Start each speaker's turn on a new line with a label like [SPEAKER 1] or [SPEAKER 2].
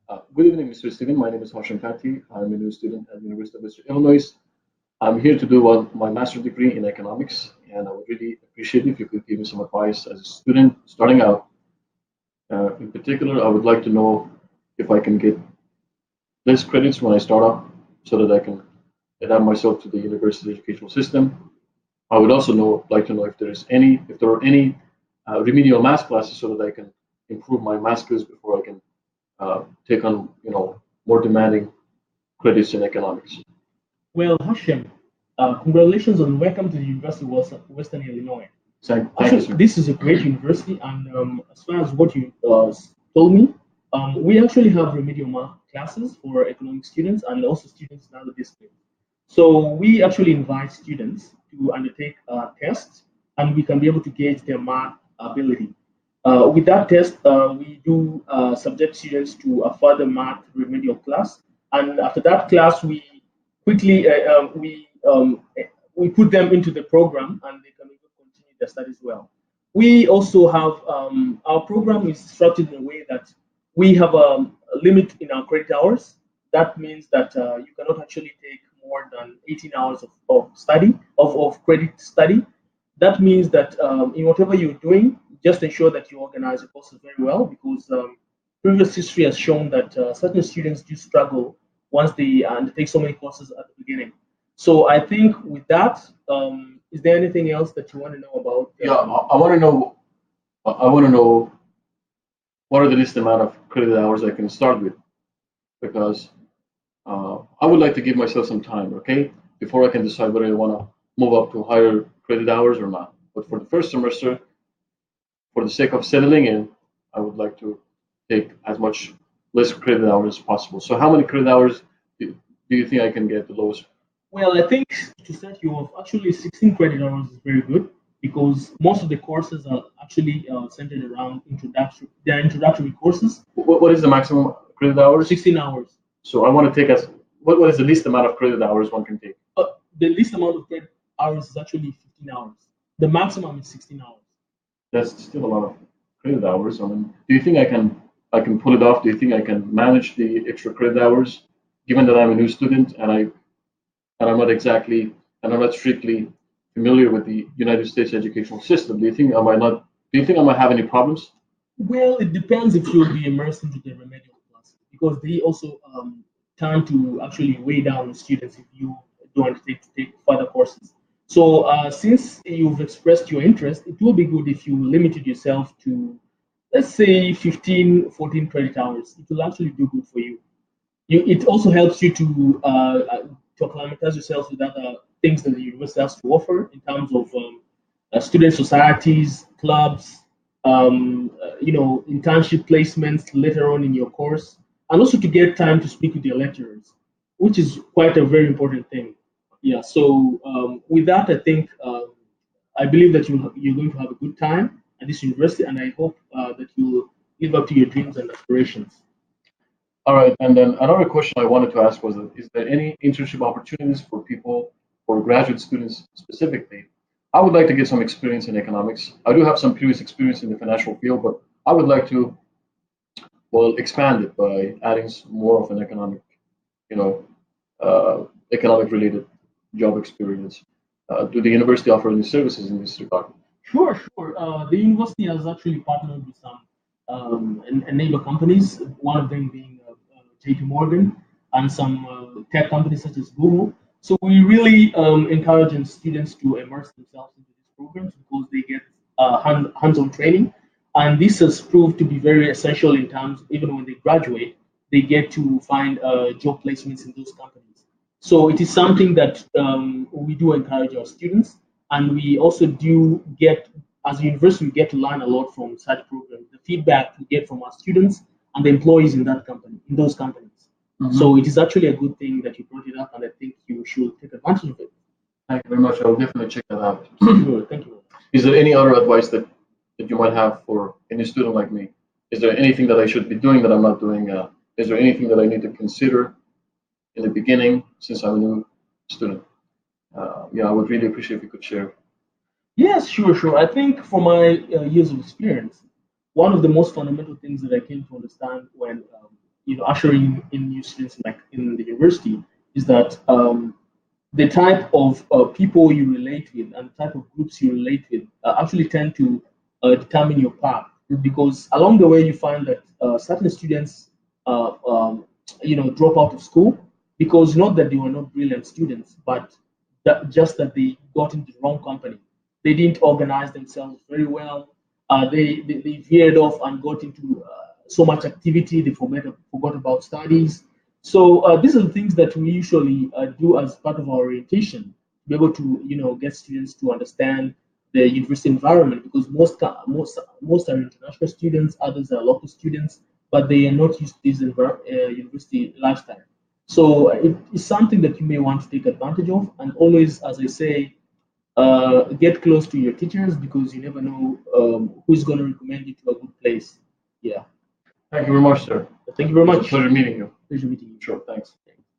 [SPEAKER 1] Good evening, Mr. Stephen. My name is Hashem Fathi. I'm a new student at the University of Western Illinois. I'm here to do my master's degree in economics, and I would really appreciate if you could give me some advice as a student starting out. In particular, I would like to know if I can get less credits when I start off so that I can adapt myself to the university educational system. I would also like to know if there are any remedial math classes so that I can improve my math skills before I can take on, more demanding credits in economics.
[SPEAKER 2] Well, Hashem, congratulations on welcome to the University of Western Illinois.
[SPEAKER 1] Thank you,
[SPEAKER 2] Actually,
[SPEAKER 1] sir.
[SPEAKER 2] this is a great university, and as far as what you told me, we actually have remedial math classes for economic students and also students in other disciplines. So we actually invite students to undertake tests, and we can be able to gauge their math ability. With that test, we do subject students to a further math remedial class, and after that class, quickly we put them into the program, and they can even continue their studies well. We also have our program is structured in a way that we have a limit in our credit hours. That means that you cannot actually take more than 18 hours of study of credit study. That means that in whatever you're doing, just ensure that you organize your courses very well, because previous history has shown that certain students do struggle once they undertake so many courses at the beginning. So I think with that, is there anything else that you want to know about?
[SPEAKER 1] Yeah, I want to know. I want to know what are the least amount of credit hours I can start with, because I would like to give myself some time, okay, before I can decide whether I want to move up to higher credit hours or not. But for the first semester, for the sake of settling in, I would like to take as much less credit hours as possible. So, how many credit hours do you think I can get the lowest?
[SPEAKER 2] Well, I think to set you off, actually 16 credit hours is very good, because most of the courses are actually centered around introductory. They are introductory courses,
[SPEAKER 1] What is the maximum credit hours?
[SPEAKER 2] 16 hours.
[SPEAKER 1] So, I want to take as what is the least amount of credit hours one can take?
[SPEAKER 2] Uh, the least amount of credit hours is actually 15 hours. The maximum is 16 hours.
[SPEAKER 1] That's still a lot of credit hours. I mean, do you think I can pull it off? Do you think I can manage the extra credit hours, given that I'm a new student and I'm not strictly familiar with the United States educational system? Do you think I might not? Do you think I might have any problems?
[SPEAKER 2] Well, it depends if you'll be immersed into the remedial classes, because they also tend to actually weigh down the students if you don't take further courses. So, since you've expressed your interest, it will be good if you limited yourself to, let's say, 15, 14 credit hours. It will actually do good for you. It also helps you to acclimatize yourself with other things that the university has to offer in terms of student societies, clubs, internship placements later on in your course, and also to get time to speak with your lecturers, which is quite a very important thing. Yeah. So with that, I think I believe that you're going to have a good time at this university, and I hope that you live up to your dreams and aspirations.
[SPEAKER 1] All right. And then another question I wanted to ask was, is there any internship opportunities for people, for graduate students specifically? I would like to get some experience in economics. I do have some previous experience in the financial field, but I would like to, well, expand it by adding more of an you know, economic related job experience. Do the university offer any services in this regard?
[SPEAKER 2] Sure, sure. The university has actually partnered with some enabler companies, one of them being JP Morgan, and some tech companies such as Google. So we really encourage students to immerse themselves into these programs, because they get hands-on training, and this has proved to be very essential in terms, even when they graduate, they get to find job placements in those companies. So it is something that we do encourage our students, and we also do get, as a university, we get to learn a lot from such programs. The feedback we get from our students and the employees in that company, in those companies. So it is actually a good thing that you brought it up, and I think you should take advantage of it.
[SPEAKER 1] Thank you very much. I'll definitely check that out.
[SPEAKER 2] Sure, thank you.
[SPEAKER 1] Is there any other advice that you might have for any student like me? Is there anything that I should be doing that I'm not doing? Is there anything that I need to consider in the beginning since I'm a new student? Yeah, I would really appreciate if you could share.
[SPEAKER 2] Yes, sure, sure. I think from my years of experience, one of the most fundamental things that I came to understand when ushering in new students like in the university is that the type of people you relate with and the type of groups you relate with actually tend to determine your path, because along the way you find that certain students drop out of school because not that they were not brilliant students, but just that they got into the wrong company. They didn't organize themselves very well. They veered off and got into so much activity they forgot about studies. So these are the things that we usually do as part of our orientation to be able to get students to understand the university environment, because most are international students, others are local students, but they are not used to this university lifestyle. So it is something that you may want to take advantage of, and always, as I say, get close to your teachers, because you never know who's going to recommend you to a good place. Yeah.
[SPEAKER 1] Thank you very much, sir.
[SPEAKER 2] Thank you very
[SPEAKER 1] It's a
[SPEAKER 2] much.
[SPEAKER 1] pleasure meeting you.
[SPEAKER 2] Pleasure meeting you.
[SPEAKER 1] Sure, thanks.